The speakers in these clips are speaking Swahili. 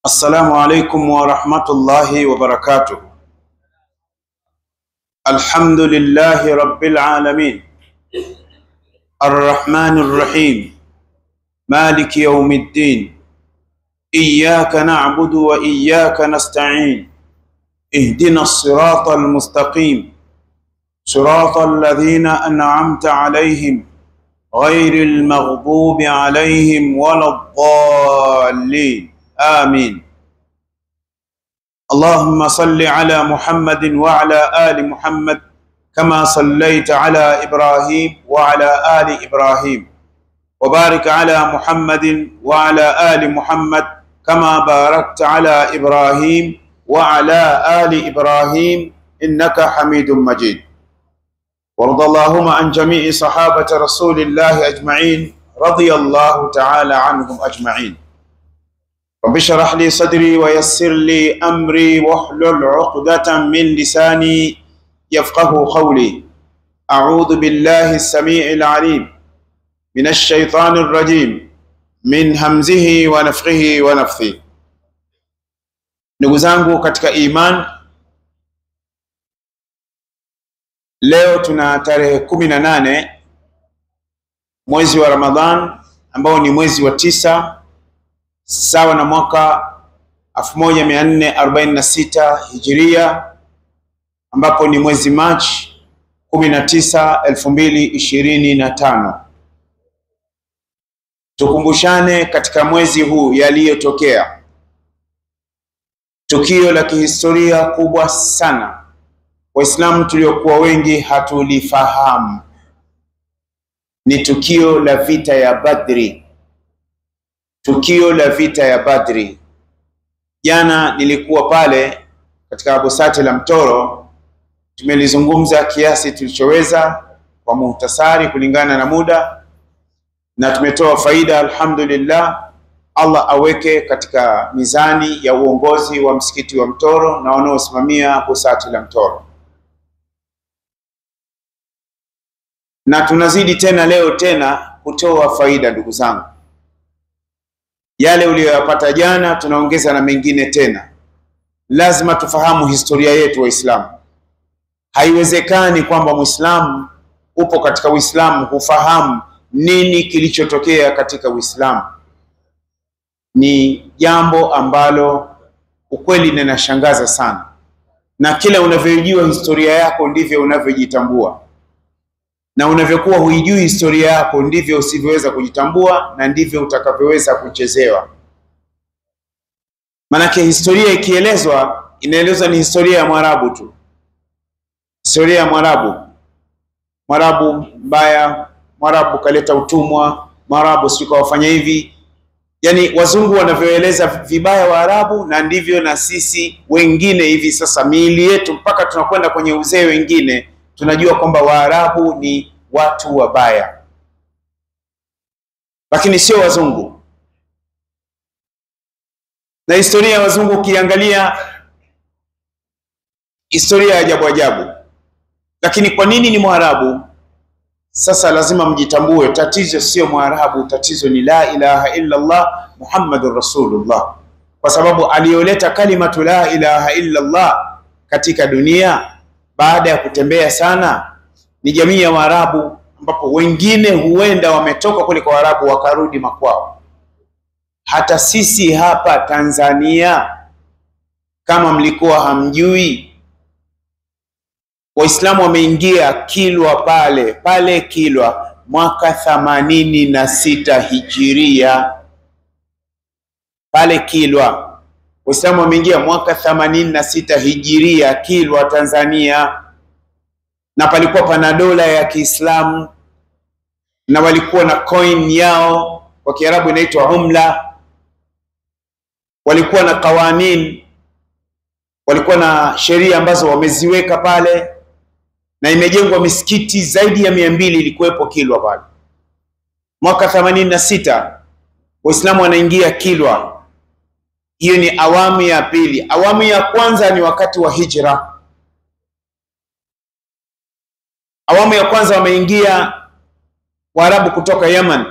السلام عليكم ورحمة الله وبركاته. الحمد لله رب العالمين الرحمن الرحيم مالك يوم الدين إياك نعبد وإياك نستعين اهدنا الصراط المستقيم صراط الذين أنعمت عليهم غير المغضوب عليهم ولا الضالين آمين. اللهم صل على محمد وعلى آل محمد كما صليت على إبراهيم وعلى آل إبراهيم وبارك على محمد وعلى آل محمد كما باركت على إبراهيم وعلى آل إبراهيم إنك حميد مجيد. وارض اللهم عن جميع صحابة رسول الله أجمعين رضي الله تعالى عنهم أجمعين. رب اشرح لي صدري ويسر لي أمري واحلل عقدة من لساني يفقه قولي. أعوذ بالله السميع العليم من الشيطان الرجيم من همزه ونفخه ونفثه. Ndugu zangu katika iman, leo tuna tarehe 18 mwezi wa Ramadhan ambao ni mwezi wa 9 sawa na mwaka 1446 Hijiria, ambapo ni mwezi Machi 19, 2025. Tukumbushane katika mwezi huu yaliyotokea. Tukio la kihistoria kubwa sana, Waislamu tuliokuwa wengi hatulifahamu. Ni tukio la vita ya Badri. Tukio la vita ya Badri. Jana nilikuwa pale katika busati la Mtoro, tumelizungumza kiasi tulichoweza kwa muhtasari kulingana na muda, na tumetoa faida. Alhamdulillah, Allah aweke katika mizani ya uongozi wa msikiti wa Mtoro na wanaosimamia busati la Mtoro. Na tunazidi tena leo tena kutoa faida. Ndugu zangu, yale uliyoyapata jana tunaongeza na mengine tena. Lazima tufahamu historia yetu Waislamu. Haiwezekani kwamba Muislamu upo katika Uislamu hufahamu nini kilichotokea katika Uislamu. Ni jambo ambalo ukweli linashangaza sana, na kila unavyojua historia yako ndivyo unavyojitambua, na unavyokuwa huijui historia yako ndivyo usivyoweza kujitambua, na ndivyo utakavyoweza kuchezewa. Manake historia ikielezwa, inaelezwa ni historia ya Mwarabu tu. Historia ya Mwarabu mbaya, Mwarabu kaleta utumwa, Mwarabu sio wafanya hivi. Yani wazungu wanavyoeleza vibaya Waarabu, na ndivyo na sisi wengine hivi sasa miili yetu mpaka tunakwenda kwenye uzee wengine tunajua kwamba Waarabu ni watu wabaya, lakini sio wazungu. Na historia ya wazungu ukiangalia, historia ya ajabu ajabu. Lakini kwa nini ni Mwarabu? Sasa lazima mjitambue, tatizo sio Mwarabu, tatizo ni la ilaha illa Allah Muhammadur Rasulullah. Kwa sababu aliyoleta kalimatu la ilaha illa Allah katika dunia baada ya kutembea sana ni jamii ya Waarabu, ambapo wengine huenda wametoka kule kwa Waarabu wakarudi makwao. Hata sisi hapa Tanzania, kama mlikuwa hamjui, Waislamu wameingia Kilwa pale Kilwa mwaka 86 Hijiria. Pale Kilwa Waislamu wameingia mwaka 86 Hijiria Kilwa, Tanzania. Na palikuwa pana dola ya Kiislamu, na walikuwa na coin yao, kwa Kiarabu inaitwa umla. Walikuwa na kawanin, walikuwa na sheria ambazo wameziweka pale, na imejengwa misikiti zaidi ya 200 ilikuwepo Kilwa pale. Mwaka 86 Waislamu wanaingia Kilwa. Hiyo ni awamu ya pili. Awamu ya kwanza ni wakati wa hijra. Awamu ya kwanza wameingia Waarabu kutoka Yemen.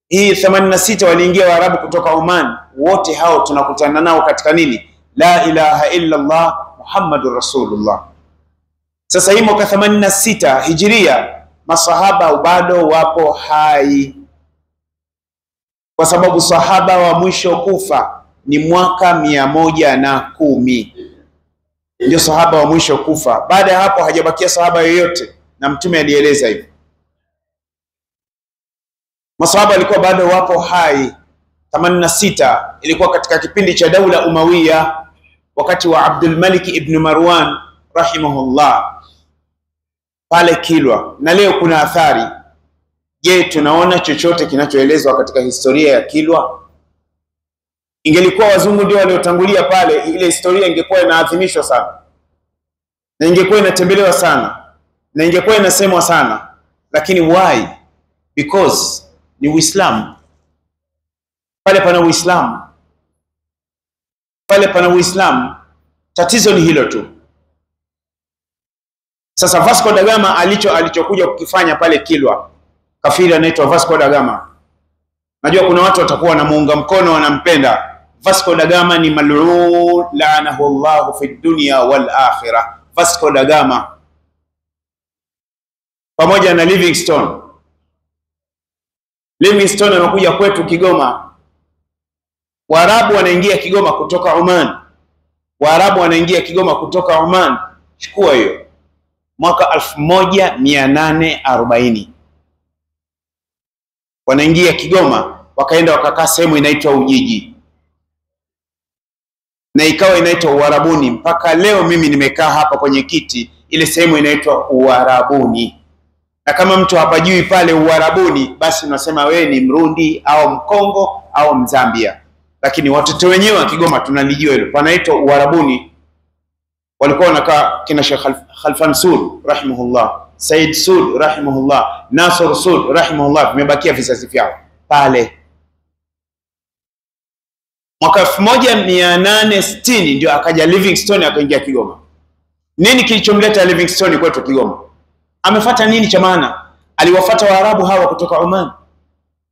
Hii 86 waliingia Waarabu kutoka Oman, wote hao tunakutana nao katika nini? La ilaha illa Allah Muhammadur Rasulullah. Sasa hii mwaka 86 Hijria, masahaba bado wapo hai, kwa sababu sahaba wa mwisho kufa ni mwaka 110, ndio sahaba wa mwisho kufa. Baada ya hapo hajabakia sahaba yoyote, na Mtume alieleza hivyo. Masahaba walikuwa bado wapo hai. 86 ilikuwa katika kipindi cha daula Umawiya, wakati wa Abdul Malik ibn Marwan rahimahullah pale Kilwa. Na leo kuna athari. Je, tunaona chochote kinachoelezwa katika historia ya Kilwa? Ingelikuwa wazungu ndio waliotangulia pale, ile historia ingekuwa inaadhimishwa sana, na ingekuwa inatembelewa sana, na ingekuwa inasemwa sana. Lakini why? Because ni Uislamu. Pale pana Uislamu, pale pana Uislamu. Tatizo ni hilo tu. Sasa Vasco da Gama alichokuja kukifanya pale Kilwa, kafiri anaitwa Vasco da Gama. Najua kuna watu watakuwa wanamuunga mkono, wanampenda. Vasco da Gama ni mal'un la'anahu Allah fi dunya wal akhirah. Vasco da Gama pamoja na Livingstone. Livingstone anakuja kwetu Kigoma. Waarabu wanaingia Kigoma kutoka Oman. Waarabu wanaingia Kigoma kutoka Oman. Chukua hiyo. Mwaka 1840. Wanaingia Kigoma, wakaenda wakakaa sehemu inaitwa Ujiji, na ikawa inaitwa Uarabuni. Mpaka leo mimi nimekaa hapa kwenye kiti, ile sehemu inaitwa Uarabuni. Na kama mtu hapajui pale Uarabuni, basi unasema wewe ni Mrundi au Mkongo au Mzambia. Lakini watoto wenyewe wa Kigoma tunalijua hilo, panaitwa Uarabuni. Walikuwa wanakaa kina Sheikh Khalfan Sud rahimahullah, Said Sud rahimahullah, Nasr Sud rahimahullah, vimebakia vizazi vyao pale. Mwaka 1860 ndio akaja Livingstone akaingia Kigoma. Nini kilichomleta Livingstone kwetu Kigoma? Amefuata nini cha maana? Aliwafuata Waarabu hawa kutoka Oman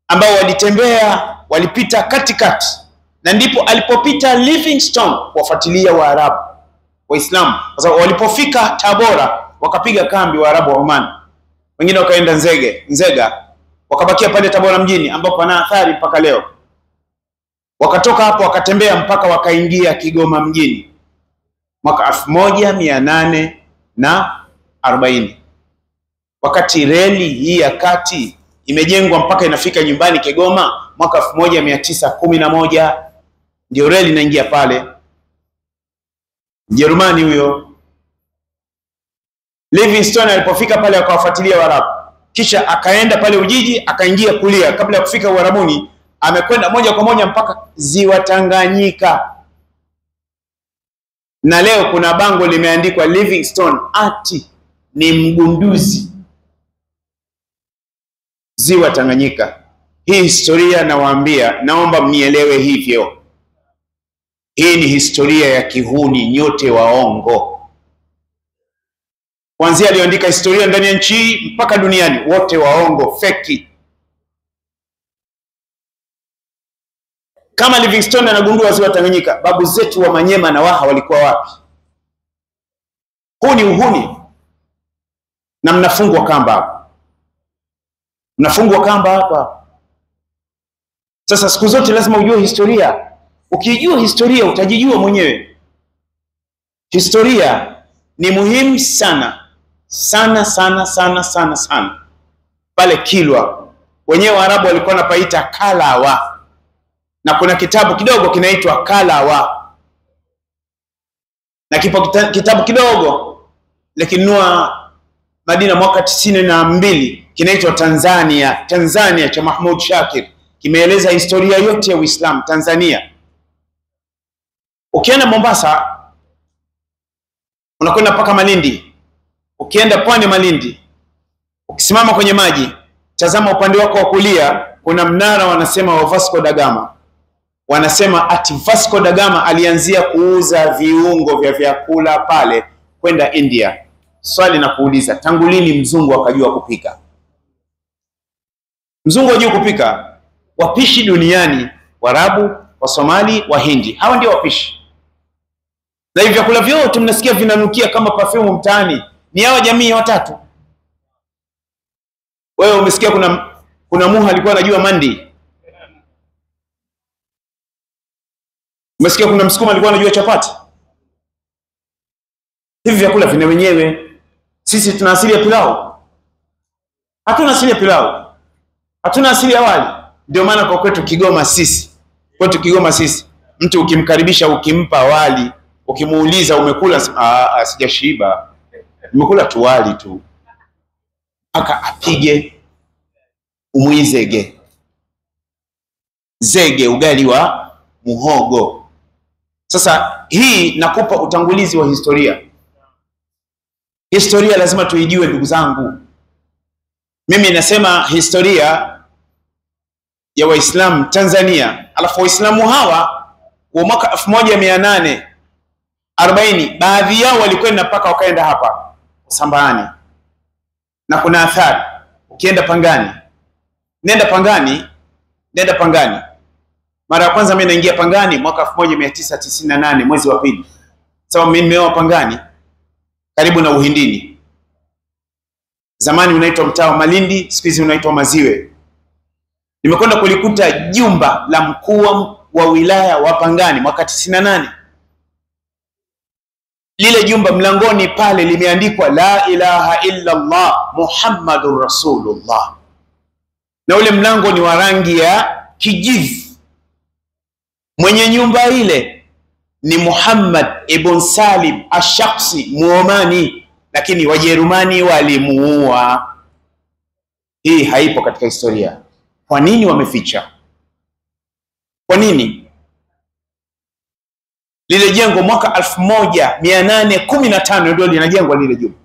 ambao walitembea, walipita katikati, na ndipo alipopita Livingstone kuwafuatilia Waarabu Waislamu. Sasa walipofika Tabora wakapiga kambi Waarabu wa Oman. Wengine wakaenda Nzega, wakabakia pale Tabora mjini ambapo pana athari mpaka leo. Wakatoka hapo wakatembea mpaka wakaingia Kigoma mjini mwaka 1840. Wakati reli hii ya kati imejengwa mpaka inafika nyumbani Kigoma mwaka 1911, ndio reli inaingia pale. Mjerumani huyo Livingstone alipofika pale akawafuatilia Waarabu, kisha akaenda pale Ujiji, akaingia kulia. Kabla ya kufika Uarabuni amekwenda moja kwa moja mpaka ziwa Tanganyika, na leo kuna bango limeandikwa Livingstone ati ni mgunduzi ziwa Tanganyika. Hii historia nawaambia, naomba mnielewe hivyo. Hii ni historia ya kihuni, nyote waongo. Kuanzia aliyoandika historia ndani ya nchi mpaka duniani, wote waongo, feki. Kama Livingstone anagundua ziwa Tanganyika, babu zetu wa Manyema na Waha walikuwa wapi? Huu ni uhuni. Na mnafungwa kamba hapa. Mnafungwa kamba hapa. Sasa siku zote lazima ujue historia. Ukijua historia utajijua mwenyewe. Historia ni muhimu sana. Sana sana sana sana sana. Pale Kilwa wenyewe Waarabu walikuwa wanapaita Kalawa. Na kuna kitabu kidogo kinaitwa Kalawa. Na kipo kitabu kidogo likinunua Madina mwaka 92 kinaitwa Tanzania cha Mahmud Shakir. Kimeeleza historia yote ya Uislamu Tanzania. Ukienda Mombasa unakwenda mpaka Malindi. Ukienda pwani Malindi, ukisimama kwenye maji, tazama upande wako wa kulia kuna mnara wanasema wa Vasco da Gama. Wanasema ati Vasco da Gama alianzia kuuza viungo vya vyakula pale kwenda India. Swali na kuuliza, tangu lini mzungu akajua kupika? Mzungu ajua kupika? Wapishi duniani Waarabu Wasomali, Wahindi. Hawa ndio wapishi. Na hivi vyakula vyote mnasikia vinanukia kama perfume mtaani, ni hawa jamii watatu. Wewe umesikia kuna Muha alikuwa anajua mandi? Umesikia kuna Msukuma alikuwa anajua chapati? Hivi vyakula vina wenyewe. Sisi tuna asili ya pilau? Hatuna asili ya pilau. Hatuna asili ya wali. Ndio maana kwa kwetu Kigoma sisi, mtu ukimkaribisha ukimpa wali, ukimuuliza umekula, sijashiba, nimekula tu wali tu, aka apige umuizege zege, ugali wa muhogo. Sasa hii nakupa utangulizi wa historia. Historia lazima tuijue ndugu zangu. Mimi nasema historia ya Waislamu Tanzania, alafu Waislamu hawa wa mwaka 1840 baadhi yao walikwenda mpaka wakaenda hapa Sambani, na kuna athari. Ukienda Pangani, nenda Pangani. Mara ya kwanza mimi naingia Pangani mwaka 1998 mwezi wa pili. Sababu mimi nimeoa Pangani karibu na Uhindini. Zamani unaitwa mtaa wa Malindi, siku hizi unaitwa Maziwe. Nimekwenda kulikuta jumba la mkuu wa wilaya wa Pangani mwaka 98. Lile jumba mlangoni pale limeandikwa la ilaha illa Allah Muhammadur Rasulullah, na ule mlango ni wa rangi ya kijivu. Mwenye nyumba ile ni Muhammad ibn Salim Ash-Shakhsi Muomani, lakini Wajerumani walimuua. Hii haipo katika historia. Kwa nini wameficha? Kwa nini? Lile jengo mwaka 1815 ndio linajengwa lile jumba.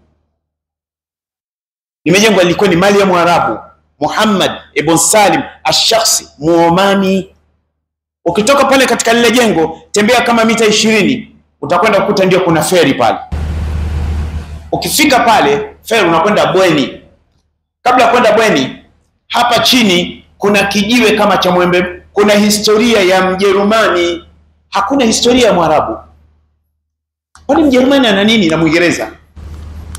Limejengwa, lilikuwa ni mali ya Mwarabu Muhammad ibn Salim Ash-Shakhsi Muomani. Ukitoka pale katika lile jengo, tembea kama mita 20, utakwenda kukuta ndio kuna feri pale. Ukifika pale feri unakwenda bweni. Kabla kwenda bweni, hapa chini kuna kijiwe kama cha mwembe. Kuna historia ya Mjerumani, hakuna historia ya Mwarabu. Kwani Mjerumani ana nini na Mwingereza?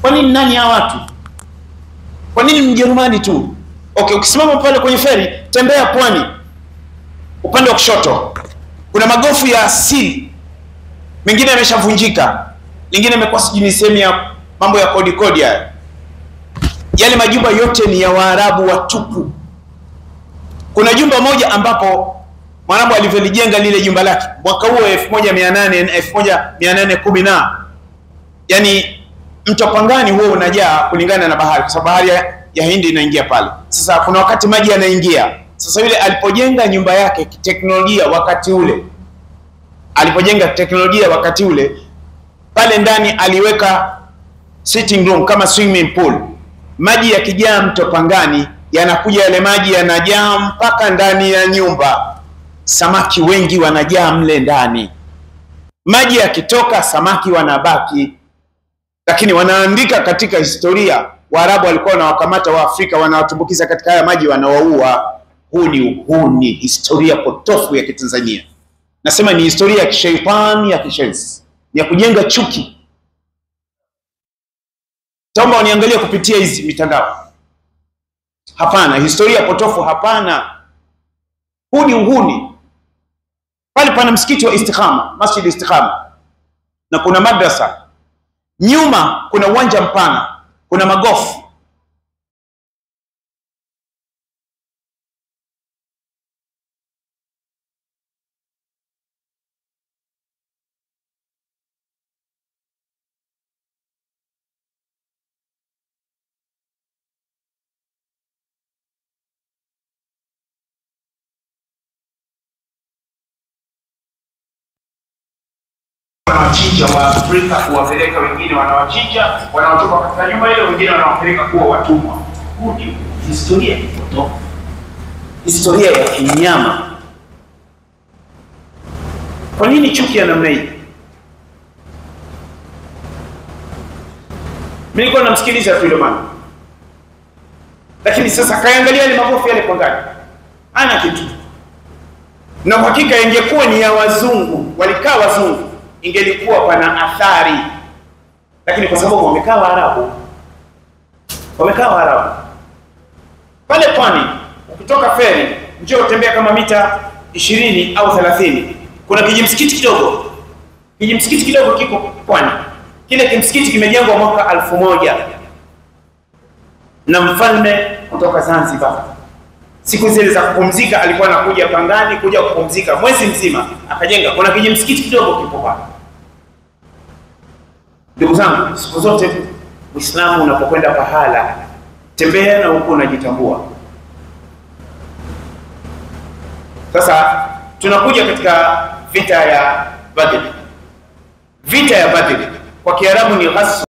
Kwa nini nani hawa watu? Kwa nini Mjerumani tu? Okay, ukisimama pale kwenye feri, tembea pwani, upande wa kushoto kuna magofu ya asili, mengine yameshavunjika, lingine yamekuwa sijini sehemu ya mambo ya kodi haya. Yale majumba yote ni ya Waarabu watupu. Kuna jumba moja ambapo Mwarabu alivyolijenga lile jumba lake mwaka huo 1810 na yani mto Pangani huo unajaa kulingana na bahari, kwa sababu bahari ya Hindi inaingia pale. Sasa kuna wakati maji yanaingia. Sasa yule alipojenga nyumba yake kiteknolojia wakati ule, pale ndani aliweka sitting room kama swimming pool. Maji yakijaa mto Pangani yanakuja, yale maji yanajaa mpaka ndani ya nyumba. Samaki wengi wanajaa mle ndani. Maji yakitoka samaki wanabaki. Lakini wanaandika katika historia, Waarabu walikuwa wanawakamata Waafrika, wanawatumbukiza katika haya maji, wanawaua. Huu ni historia potofu ya Kitanzania. Nasema ni historia ya kishaitani, ya kishenzi, ya kujenga chuki. Taomba waniangalia kupitia hizi mitandao. Hapana, historia potofu hapana. Huu ni uhuni. Pale pana msikiti wa Istikhama, Masjid Istikhama, na kuna madrasa. Nyuma kuna uwanja mpana, kuna magofu. Wanawachinja wa Afrika kuwapeleka wengine, wanawachinja, wanawatoka katika nyumba ile, wengine wanawapeleka kuwa watumwa. Huu ni historia potofu, historia ya kinyama. Kwa nini chuki ya namna hii? Mimi nilikuwa namsikiliza tu Lomani, lakini sasa kaangalia ile magofu yale Pangani, ana kitu. na hakika ingekuwa ni ya wazungu, walikaa wazungu, ingelikuwa pana athari, lakini kwa sababu wamekaa Waarabu, pale pwani. Ukitoka feri njoo utembea kama mita 20 au 30, kuna kijimsikiti kidogo kiko pwani. Kile kimsikiti kimejengwa mwaka 1000 na mfalme kutoka Zanzibar. Siku zile za kupumzika alikuwa anakuja Pangani kuja kupumzika mwezi mzima, akajenga. Kuna kijimsikiti kidogo kipo pale. Ndugu zangu, siku zote Uislamu unapokwenda pahala, tembea na huko unajitambua. Sasa tunakuja katika vita ya Badr. Vita ya Badr kwa Kiarabu ni ghazwa